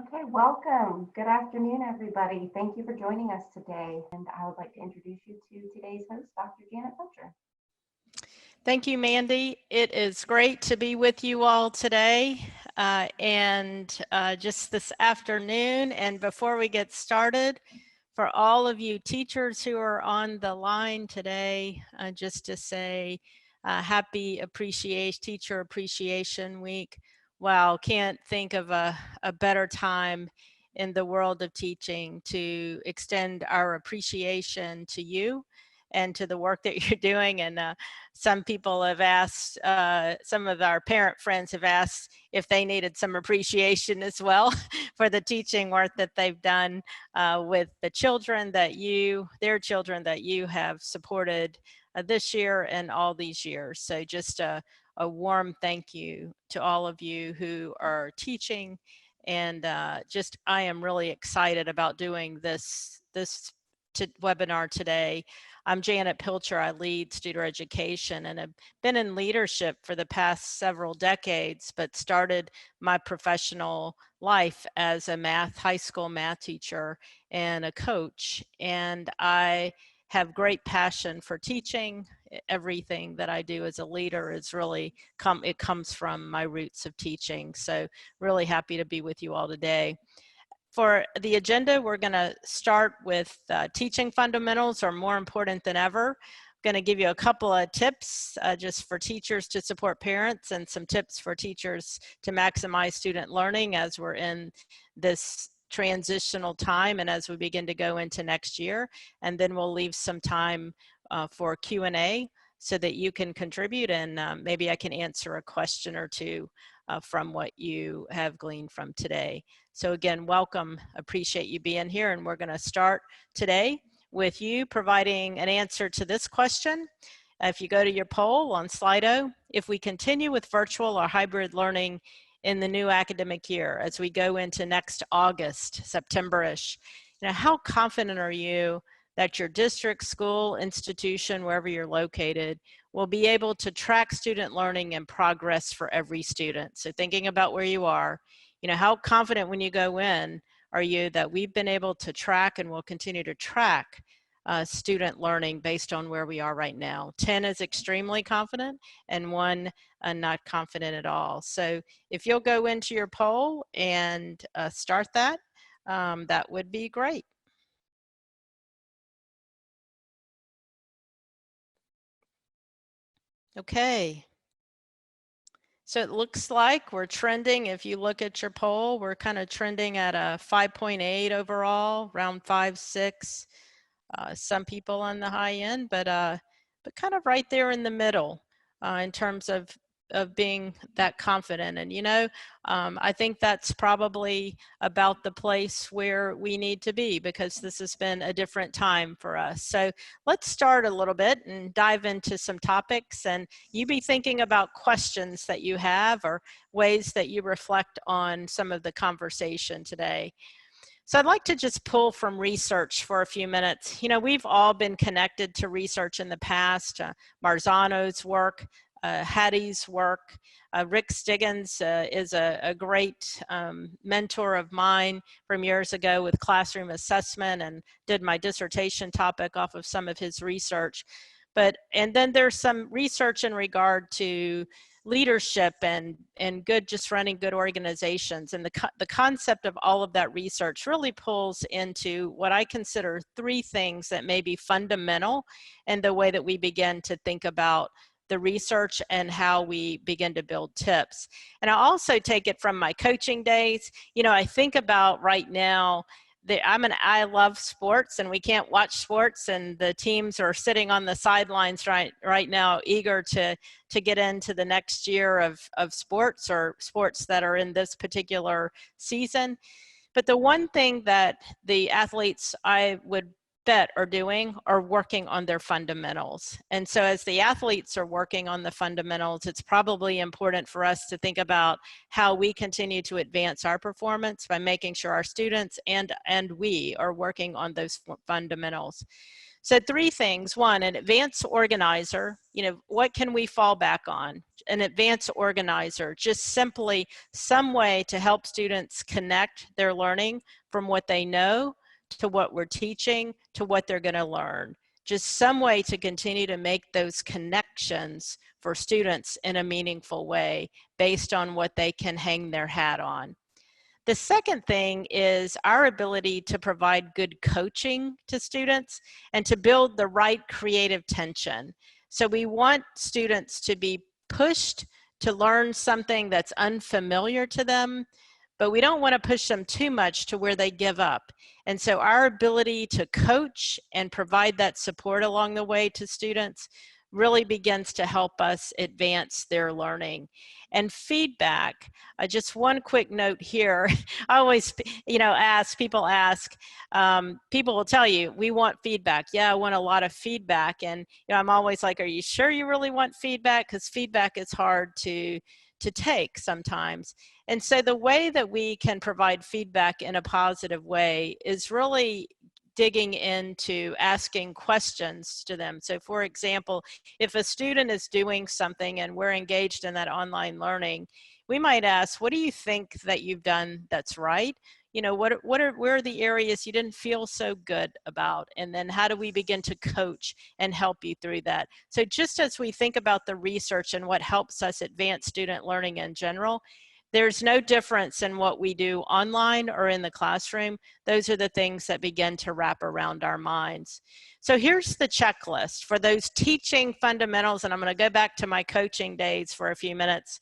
Okay, welcome. Good afternoon, everybody. Thank you for joining us today. And I would like to introduce you to today's host, Dr. Janet Pilcher. Thank you, Mandy. It is great to be with you all today and just this afternoon. And before we get started, for all of you teachers who are on the line today, just to say happy Teacher Appreciation Week. Wow, can't think of a better time in the world of teaching to extend our appreciation to you and to the work that you're doing. And some people have asked, some of our parent friends have asked if they needed some appreciation as well for the teaching work that they've done with the children their children that you have supported this year and all these years. So just a warm thank you to all of you who are teaching. And I am really excited about doing this webinar today. I'm Janet Pilcher. I lead student education and have been in leadership for the past several decades, but started my professional life as a high school math teacher and a coach. And I have great passion for teaching. Everything that I do as a leader is really it comes from my roots of teaching. So really happy to be with you all today. For the agenda, we're going to start with teaching fundamentals are more important than ever. I'm going to give you a couple of tips just for teachers to support parents and some tips for teachers to maximize student learning as we're in this transitional time and as we begin to go into next year. And then we'll leave some time for Q&A so that you can contribute and maybe I can answer a question or two from what you have gleaned from today. So again, welcome, appreciate you being here, and we're gonna start today with you providing an answer to this question. If you go to your poll on Slido, if we continue with virtual or hybrid learning in the new academic year, as we go into next August, September-ish, how confident are you that your district, school, institution, wherever you're located, will be able to track student learning and progress for every student? So thinking about where you are, how confident when you go in are you that we've been able to track and will continue to track student learning based on where we are right now? 10 is extremely confident and 1 not confident at all. So if you'll go into your poll and start that, that would be great. Okay. So it looks like we're trending. If you look at your poll, we're kind of trending at a 5.8 overall, around 5.6. Some people on the high end, but kind of right there in the middle in terms of being that confident. And I think that's probably about the place where we need to be, because this has been a different time for us. So let's start a little bit and dive into some topics, and you be thinking about questions that you have or ways that you reflect on some of the conversation today. So I'd like to just pull from research for a few minutes. We've all been connected to research in the past, Marzano's work, Hattie's work. Rick Stiggins is a great mentor of mine from years ago with classroom assessment, and did my dissertation topic off of some of his research. And then there's some research in regard to leadership and just running good organizations. And the concept of all of that research really pulls into what I consider 3 things that may be fundamental in the way that we begin to think about the research and how we begin to build tips. And I also take it from my coaching days. I think about right now, I love sports, and we can't watch sports, and the teams are sitting on the sidelines right now, eager to get into the next year of sports, or sports that are in this particular season. But the one thing that the athletes, I would bet, are working on their fundamentals. And so as the athletes are working on the fundamentals, it's probably important for us to think about how we continue to advance our performance by making sure our students and we are working on those fundamentals. So 3 things. 1, an advanced organizer. What can we fall back on? An advanced organizer, just simply some way to help students connect their learning from what they know to what we're teaching to what they're going to learn. Just some way to continue to make those connections for students in a meaningful way based on what they can hang their hat on. The second thing is our ability to provide good coaching to students and to build the right creative tension. So we want students to be pushed to learn something that's unfamiliar to them, but we don't want to push them too much to where they give up. And so our ability to coach and provide that support along the way to students really begins to help us advance their learning. And feedback, just one quick note here. I always, people will tell you, we want feedback. Yeah, I want a lot of feedback. And I'm always like, are you sure you really want feedback? Because feedback is hard to take sometimes. And so the way that we can provide feedback in a positive way is really digging into asking questions to them. So for example, if a student is doing something and we're engaged in that online learning, we might ask, what do you think that you've done that's right? Where are the areas you didn't feel so good about? And then how do we begin to coach and help you through that? So just as we think about the research and what helps us advance student learning in general, there's no difference in what we do online or in the classroom. Those are the things that begin to wrap around our minds. So here's the checklist for those teaching fundamentals, and I'm going to go back to my coaching days for a few minutes.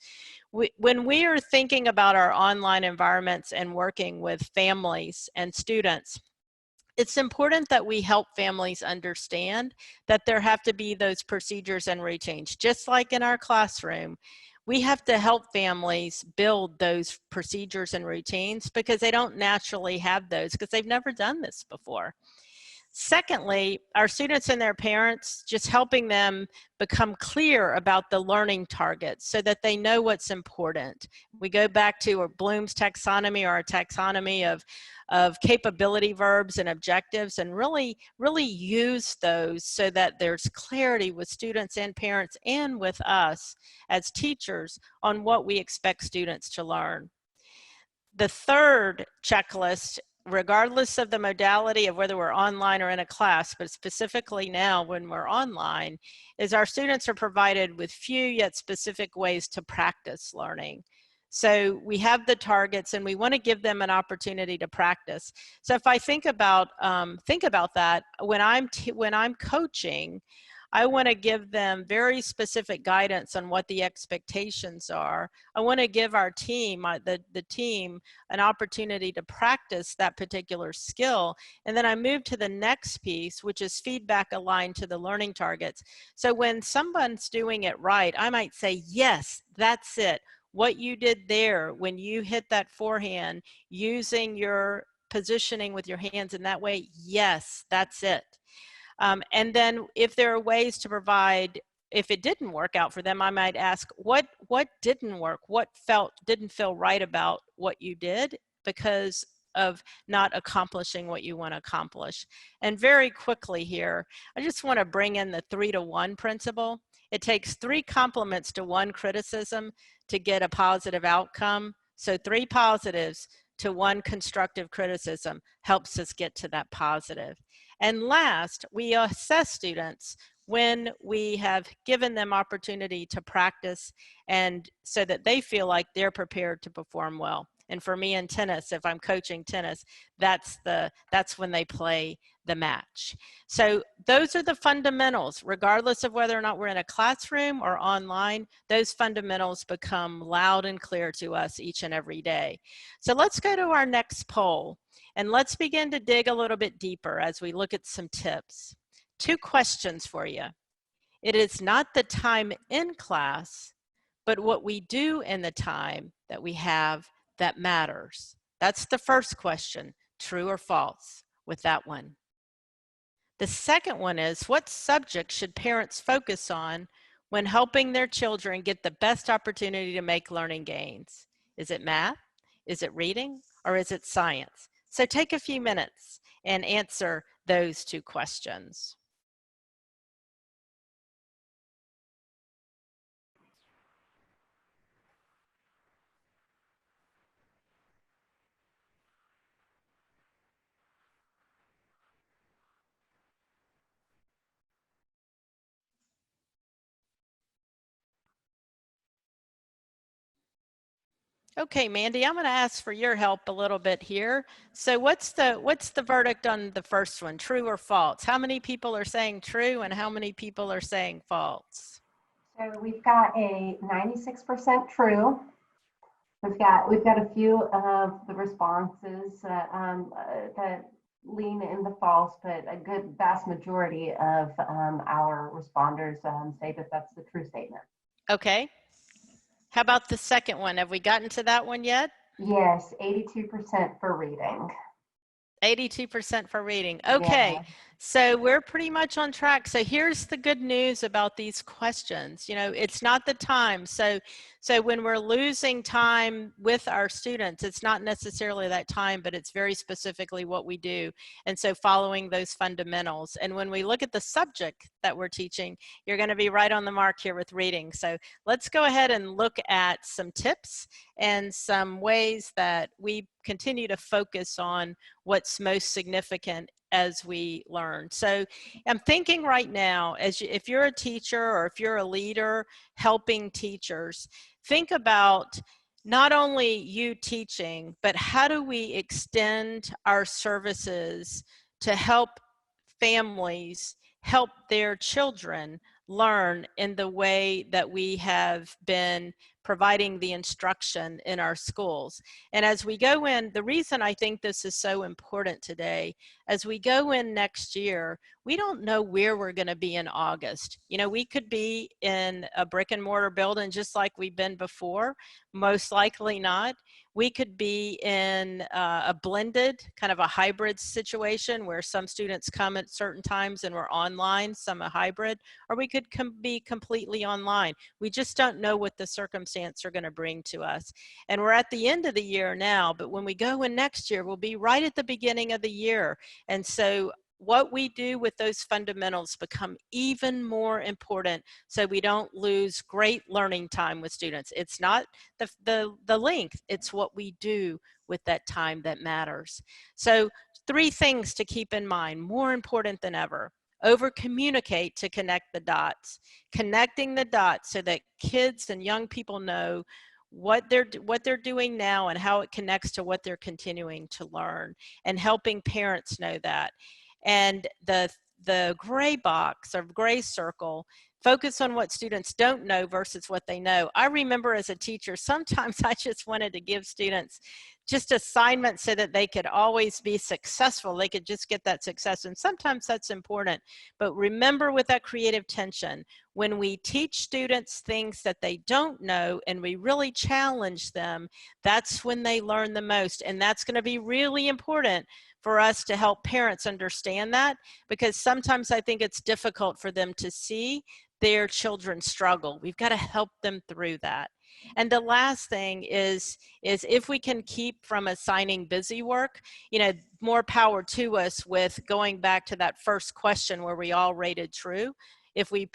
When we are thinking about our online environments and working with families and students, it's important that we help families understand that there have to be those procedures and routines. Just like in our classroom, we have to help families build those procedures and routines because they don't naturally have those because they've never done this before. Secondly, our students and their parents, just helping them become clear about the learning targets so that they know what's important. We go back to Bloom's taxonomy, or our taxonomy of capability verbs and objectives, and really use those so that there's clarity with students and parents and with us as teachers on what we expect students to learn. The third checklist, regardless of the modality of whether we're online or in a class, but specifically now when we're online, is our students are provided with few yet specific ways to practice learning. So we have the targets and we want to give them an opportunity to practice. So if I think about that, when I'm coaching, I want to give them very specific guidance on what the expectations are. I want to give our team, the team, an opportunity to practice that particular skill. And then I move to the next piece, which is feedback aligned to the learning targets. So when someone's doing it right, I might say, yes, that's it. What you did there when you hit that forehand using your positioning with your hands in that way, yes, that's it. And then if there are ways to provide, if it didn't work out for them, I might ask, what didn't work? What didn't feel right about what you did because of not accomplishing what you want to accomplish? And very quickly here, I just want to bring in the 3-to-1 principle. It takes 3 compliments to 1 criticism to get a positive outcome. So 3 positives to 1 constructive criticism helps us get to that positive. And last, we assess students when we have given them opportunity to practice and so that they feel like they're prepared to perform well. And for me in tennis, if I'm coaching tennis, that's when they play the match. So those are the fundamentals, regardless of whether or not we're in a classroom or online. Those fundamentals become loud and clear to us each and every day. So let's go to our next poll and let's begin to dig a little bit deeper as we look at some tips. 2 questions for you. It is not the time in class, but what we do in the time that we have that matters. That's the first question, true or false with that one. The second one is, what subject should parents focus on when helping their children get the best opportunity to make learning gains? Is it math? Is it reading? Or is it science? So take a few minutes and answer those 2 questions. Okay, Mandy, I'm going to ask for your help a little bit here. So what's the verdict on the first one, true or false? How many people are saying true and how many people are saying false? So we've got a 96% true. We've got a few of the responses that lean in the false, but a good vast majority of our responders say that that's the true statement. Okay. How about the second one? Have we gotten to that one yet? Yes, 82% for reading. 82% for reading. Okay, Yeah. so we're pretty much on track. So here's the good news about these questions. You know, it's not the time. So when we're losing time with our students, it's not necessarily that time, but it's very specifically what we do. And so following those fundamentals. And when we look at the subject that we're teaching, you're going to be right on the mark here with reading. So let's go ahead and look at some tips and some ways that we continue to focus on what's most significant as we learn. So I'm thinking right now, if you're a teacher or if you're a leader helping teachers, think about not only you teaching, but how do we extend our services to help families help their children learn in the way that we have been providing the instruction in our schools. And as we go in, the reason I think this is so important today, as we go in next year, we don't know where we're going to be in August. You know, we could be in a brick and mortar building just like we've been before, most likely not. We could be in a blended, kind of a hybrid situation where some students come at certain times and we're online, some a hybrid, or we could be completely online. We just don't know what the circumstances are going to bring to us. And we're at the end of the year now, but when we go in next year, we'll be right at the beginning of the year. And so what we do with those fundamentals become even more important so we don't lose great learning time with students. It's not the length, it's what we do with that time that matters. So 3 things to keep in mind, more important than ever. Over communicate to connect the dots, connecting the dots so that kids and young people know what they're doing now and how it connects to what they're continuing to learn, and helping parents know that. And the gray box or gray circle, focus on what students don't know versus what they know. I remember as a teacher, sometimes I just wanted to give students just assignments so that they could always be successful. They could just get that success. And sometimes that's important. But remember, with that creative tension, when we teach students things that they don't know and we really challenge them, that's when they learn the most. And that's going to be really important for us to help parents understand that, because sometimes I think it's difficult for them to see their children struggle. We've got to help them through that. And the last thing is if we can keep from assigning busy work, you know, more power to us with going back to that first question where we all rated true. If we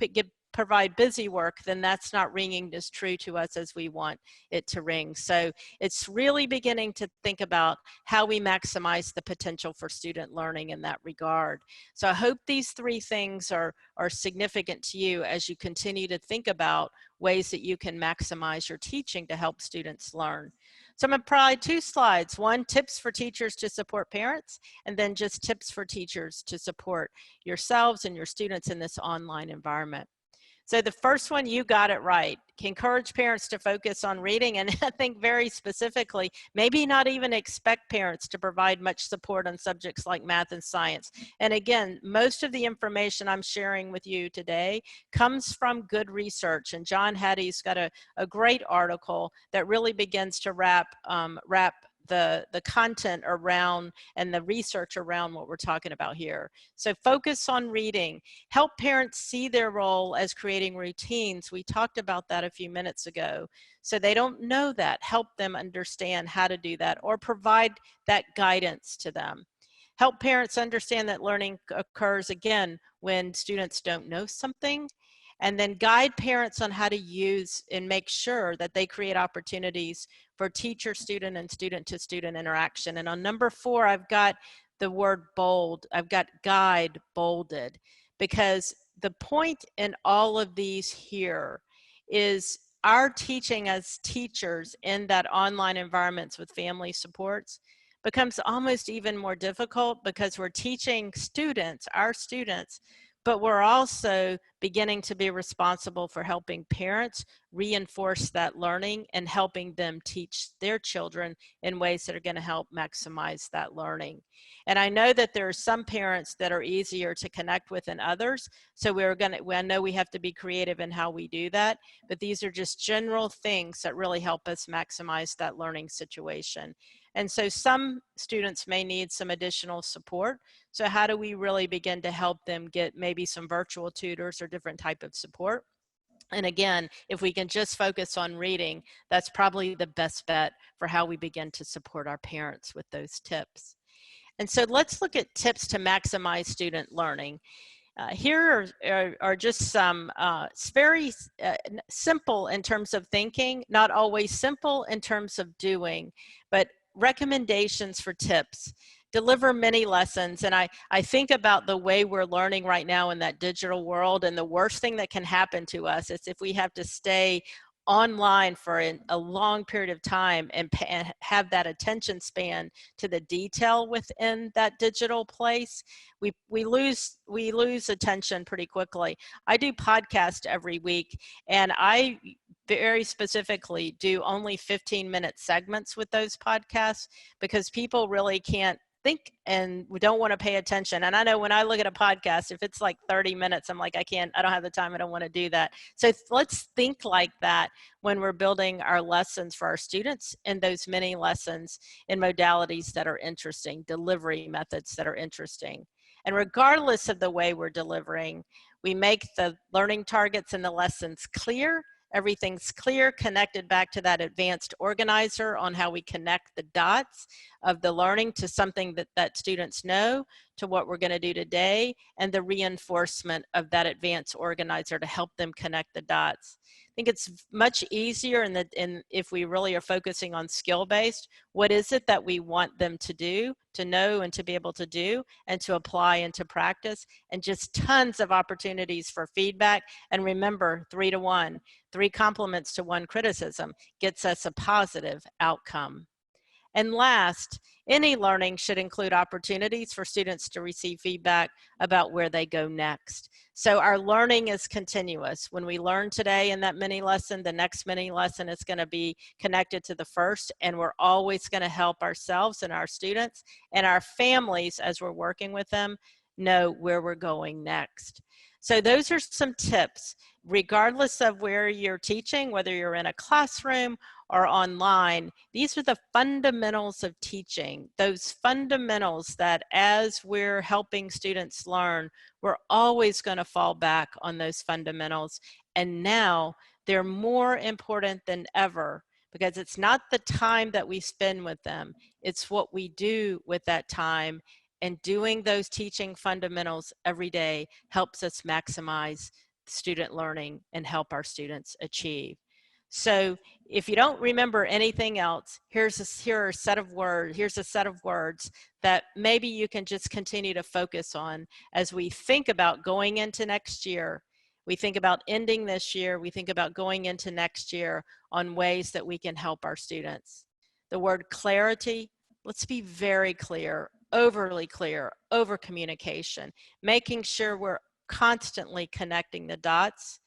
provide busy work, then that's not ringing as true to us as we want it to ring. So it's really beginning to think about how we maximize the potential for student learning in that regard. So I hope these 3 things are significant to you as you continue to think about ways that you can maximize your teaching to help students learn. So I'm going to provide 2 slides. One, tips for teachers to support parents, and then just tips for teachers to support yourselves and your students in this online environment. So the first one, you got it right. Encourage parents to focus on reading, and I think very specifically, maybe not even expect parents to provide much support on subjects like math and science. And again, most of the information I'm sharing with you today comes from good research, and John Hattie's got a great article that really begins to wrap the content around and the research around what we're talking about here. So focus on reading. Help parents see their role as creating routines. We talked about that a few minutes ago. So they don't know that. Help them understand how to do that, or provide that guidance to them. Help parents understand that learning occurs, again, when students don't know something. And then guide parents on how to use and make sure that they create opportunities for teacher-student and student-to-student interaction. And on number 4, I've got the word bold. I've got guide bolded, because the point in all of these here is our teaching as teachers in that online environments with family supports becomes almost even more difficult because we're teaching students, our students, but we're also beginning to be responsible for helping parents reinforce that learning and helping them teach their children in ways that are going to help maximize that learning. And I know that there are some parents that are easier to connect with than others. So I know we have to be creative in how we do that, but these are just general things that really help us maximize that learning situation. And so some students may need some additional support. So how do we really begin to help them get maybe some virtual tutors or different type of support? And again, if we can just focus on reading, that's probably the best bet for how we begin to support our parents with those tips. And so let's look at tips to maximize student learning. Here are just some very simple in terms of thinking, not always simple in terms of doing, but recommendations for tips. Deliver mini lessons. And I think about the way we're learning right now in that digital world, and the worst thing that can happen to us is if we have to stay online for a long period of time and have that attention span to the detail within that digital place, we lose attention pretty quickly. I do podcast every week, and I very specifically do only 15-minute segments with those podcasts because people really can't think and we don't want to pay attention. And I know when I look at a podcast, if it's like 30 minutes, I'm like, I don't have the time. I don't want to do that. So let's think like that when we're building our lessons for our students and those mini lessons in modalities that are interesting, delivery methods that are interesting. And regardless of the way we're delivering, we make the learning targets and the lessons clear. Everything's clear, connected back to that advanced organizer on how we connect the dots of the learning to something that students know, to what we're going to do today, and the reinforcement of that advanced organizer to help them connect the dots. I think it's much easier if we really are focusing on skill-based. What is it that we want them to do, to know and to be able to do, and to apply and to practice, and just tons of opportunities for feedback. And remember, 3 to 1, 3 compliments to 1 criticism gets us a positive outcome. And last, any learning should include opportunities for students to receive feedback about where they go next. So our learning is continuous. When we learn today in that mini lesson, the next mini lesson is going to be connected to the first, and we're always going to help ourselves and our students and our families as we're working with them know where we're going next. So those are some tips, regardless of where you're teaching, whether you're in a classroom or online. These are the fundamentals of teaching, those fundamentals that as we're helping students learn, we're always going to fall back on those fundamentals. And now they're more important than ever, because it's not the time that we spend with them, it's what we do with that time. And doing those teaching fundamentals every day helps us maximize student learning and help our students achieve. So if you don't remember anything else, here's a set of words that maybe you can just continue to focus on as we think about going into next year. We think about ending this year, we think about going into next year on ways that we can help our students. The word clarity, let's be very clear, overly clear, over communication, making sure we're constantly connecting the dots,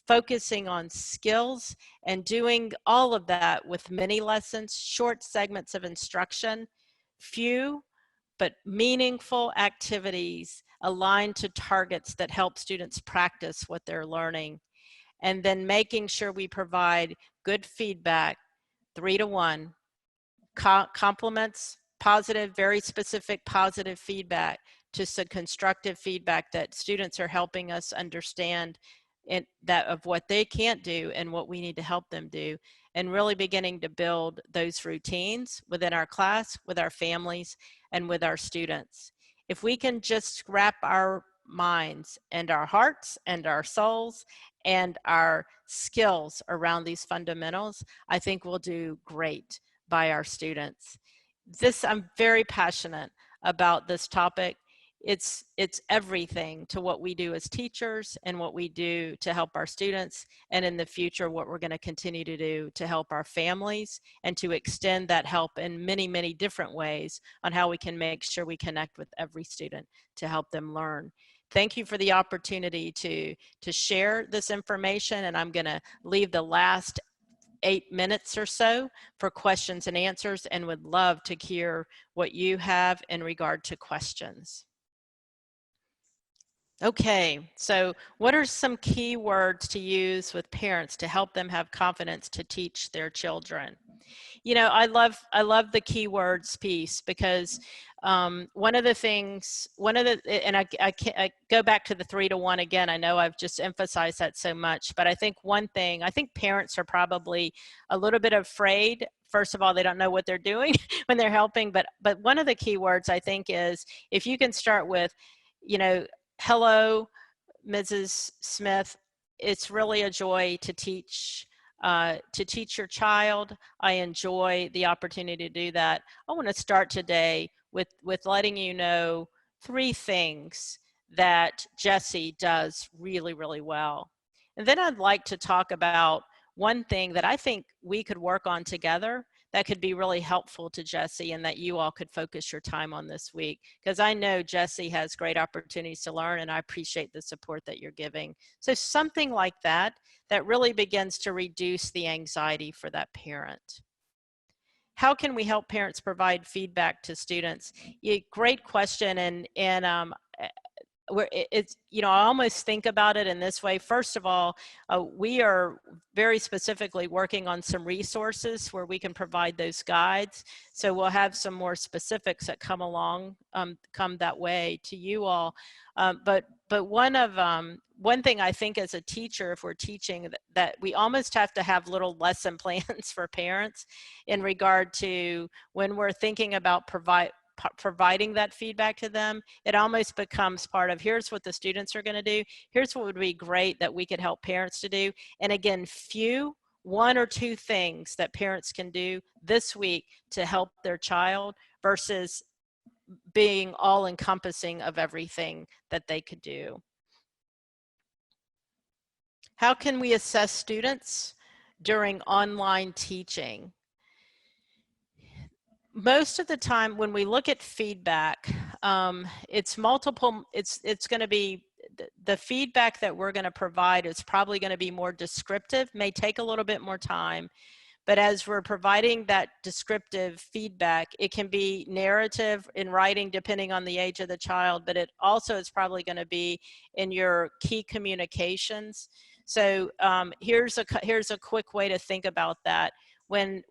focusing on skills, and doing all of that with mini lessons, short segments of instruction, few but meaningful activities aligned to targets that help students practice what they're learning. And then making sure we provide good feedback, 3 to 1, compliments, positive, very specific positive feedback, to some constructive feedback that students are helping us understand that of what they can't do and what we need to help them do, and really beginning to build those routines within our class, with our families, and with our students. If we can just wrap our minds and our hearts and our souls and our skills around these fundamentals, I think we'll do great by our students. I'm very passionate about this topic. it's everything to what we do as teachers and what we do to help our students, and in the future what we're going to continue to do to help our families and to extend that help in many, many different ways on how we can make sure we connect with every student to help them learn. Thank you for the opportunity to share this information, and I'm going to leave the last 8 minutes or so for questions and answers, and would love to hear what you have in regard to questions. Okay, so what are some key words to use with parents to help them have confidence to teach their children? You know, I love the keywords piece, because one of the things, and I go back to the 3 to 1 again. I know I've just emphasized that so much, but I think one thing, I think parents are probably a little bit afraid. First of all, they don't know what they're doing when they're helping, but one of the keywords I think is, if you can start with, you know, hello, Mrs. Smith, it's really a joy to teach your child. I enjoy the opportunity to do that. I want to start today with letting you know 3 things that Jessie does really, really well. And then I'd like to talk about one thing that I think we could work on together that could be really helpful to Jessie, and that you all could focus your time on this week, because I know Jessie has great opportunities to learn, and I appreciate the support that you're giving. So something like that really begins to reduce the anxiety for that parent. How can we help parents provide feedback to students? Great question, and where it's, you know, I almost think about it in this way. First of all, we are very specifically working on some resources where we can provide those guides. So we'll have some more specifics that come along, come that way to you all. But one thing I think as a teacher, if we're teaching, that we almost have to have little lesson plans for parents in regard to when we're thinking about providing that feedback to them. It almost becomes part of, here's what the students are going to do, here's what would be great that we could help parents to do. And again, 1 or 2 things that parents can do this week to help their child, versus being all encompassing of everything that they could do. How can we assess students during online teaching? Most of the time when we look at feedback, it's multiple, it's going to be, the feedback that we're going to provide is probably going to be more descriptive, may take a little bit more time. But as we're providing that descriptive feedback, it can be narrative in writing depending on the age of the child, but it also is probably going to be in your key communications. So here's a quick way to think about that. When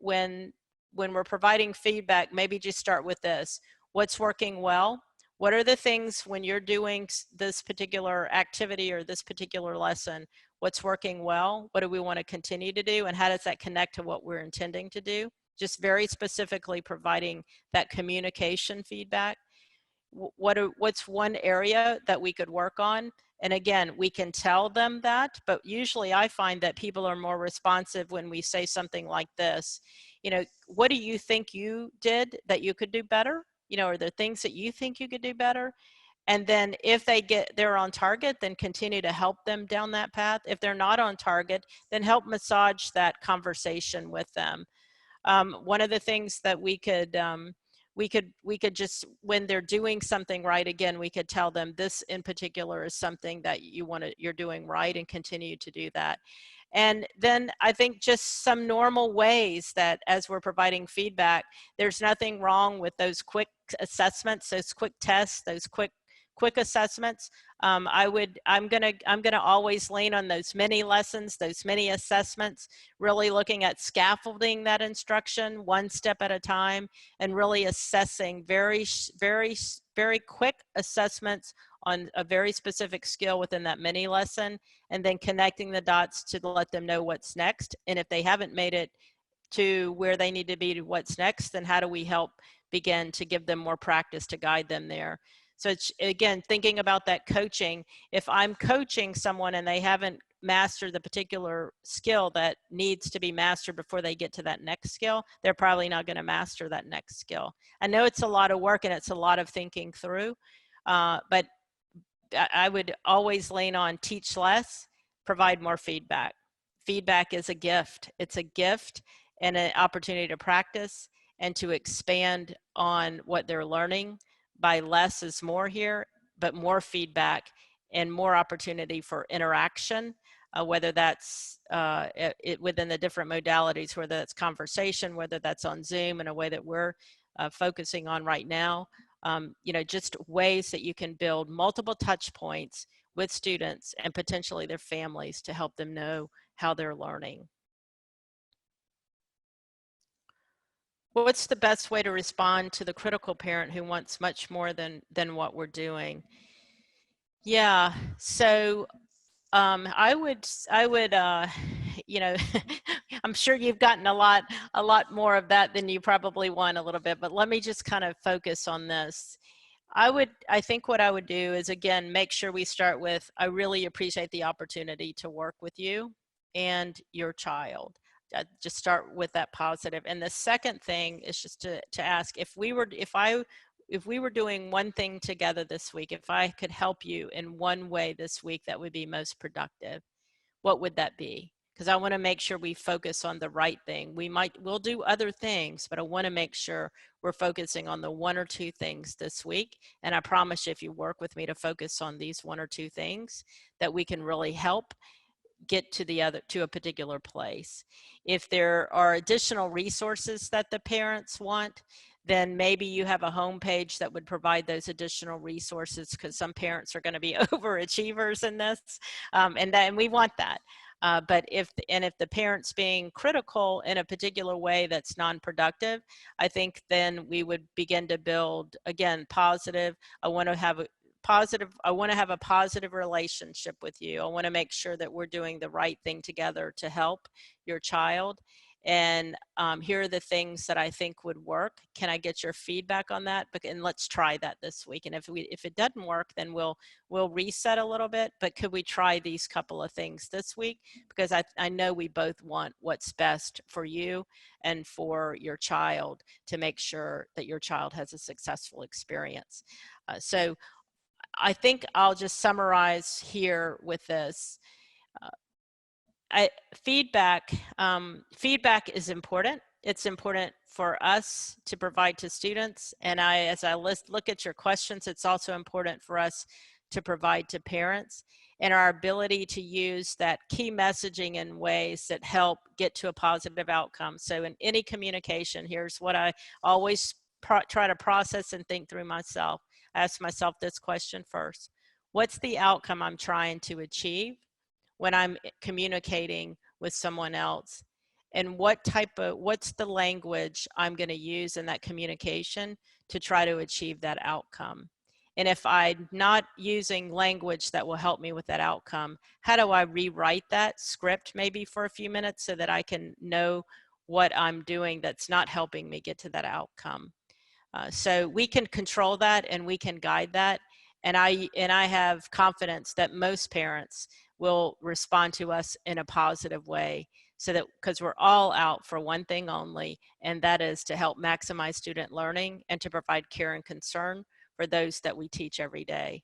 we're providing feedback, maybe just start with this. What's working well? What are the things when you're doing this particular activity or this particular lesson? What's working well? What do we want to continue to do? And how does that connect to what we're intending to do? Just very specifically providing that communication feedback. What's one area that we could work on? And again, we can tell them that, but usually I find that people are more responsive when we say something like this. You know, what do you think you did that you could do better? You know, are there things that you think you could do better? And then if they're on target, then continue to help them down that path. If they're not on target, then help massage that conversation with them. One of the things that we could just, when they're doing something right, again, we could tell them this in particular is something that you're doing right, and continue to do that. And then I think just some normal ways that as we're providing feedback, there's nothing wrong with those quick assessments, those quick tests, those quick assessments. I'm gonna always lean on those mini lessons, those mini assessments, really looking at scaffolding that instruction 1 step at a time, and really assessing very, very, very quick assessments on a very specific skill within that mini lesson, and then connecting the dots to let them know what's next. And if they haven't made it to where they need to be to what's next, then how do we help begin to give them more practice to guide them there? So it's, again, thinking about that coaching. If I'm coaching someone and they haven't mastered the particular skill that needs to be mastered before they get to that next skill, they're probably not going to master that next skill. I know it's a lot of work and it's a lot of thinking through, But I would always lean on teach less, provide more feedback. Feedback is a gift. It's a gift and an opportunity to practice and to expand on what they're learning. By less is more here, but more feedback and more opportunity for interaction, whether that's within the different modalities, whether that's conversation, whether that's on Zoom in a way that we're focusing on right now. You know, just ways that you can build multiple touch points with students and potentially their families to help them know how they're learning. What's the best way to respond to the critical parent who wants much more than what we're doing? Yeah, so I would, you know, I'm sure you've gotten a lot more of that than you probably want a little bit, but let me just kind of focus on this. I think what I would do is, again, make sure we start with, I really appreciate the opportunity to work with you and your child. Just start with that positive. And the second thing is just to ask, if we were doing one thing together this week, if I could help you in one way this week that would be most productive, what would that be? Because I want to make sure we focus on the right thing. We'll do other things, but I want to make sure we're focusing on the one or two things this week. And I promise you, if you work with me to focus on these one or two things, that we can really help get to a particular place. If there are additional resources that the parents want, then maybe you have a homepage that would provide those additional resources, because some parents are going to be overachievers in this, and we want that. But if the parent's being critical in a particular way that's non-productive, I think then we would begin to build, again, positive. I want to have a positive relationship with you. I want to make sure that we're doing the right thing together to help your child. And here are the things that I think would work. Can I get your feedback on that? And let's try that this week. And if it doesn't work, then we'll reset a little bit. But could we try these couple of things this week? Because I know we both want what's best for you and for your child, to make sure that your child has a successful experience. So I think I'll just summarize here with this. Feedback is important. It's important for us to provide to students. And as I look at your questions, it's also important for us to provide to parents, and our ability to use that key messaging in ways that help get to a positive outcome. So in any communication, here's what I always try to process and think through myself. I ask myself this question first: what's the outcome I'm trying to achieve when I'm communicating with someone else? And what's the language I'm going to use in that communication to try to achieve that outcome? And if I'm not using language that will help me with that outcome, how do I rewrite that script maybe for a few minutes so that I can know what I'm doing that's not helping me get to that outcome? So we can control that and we can guide that. And I have confidence that most parents will respond to us in a positive way, so that, because we're all out for one thing only, and that is to help maximize student learning and to provide care and concern for those that we teach every day.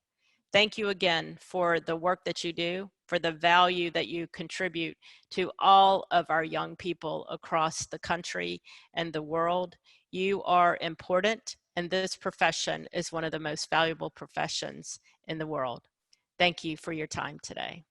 Thank you again for the work that you do, for the value that you contribute to all of our young people across the country and the world. You are important, and this profession is one of the most valuable professions in the world. Thank you for your time today.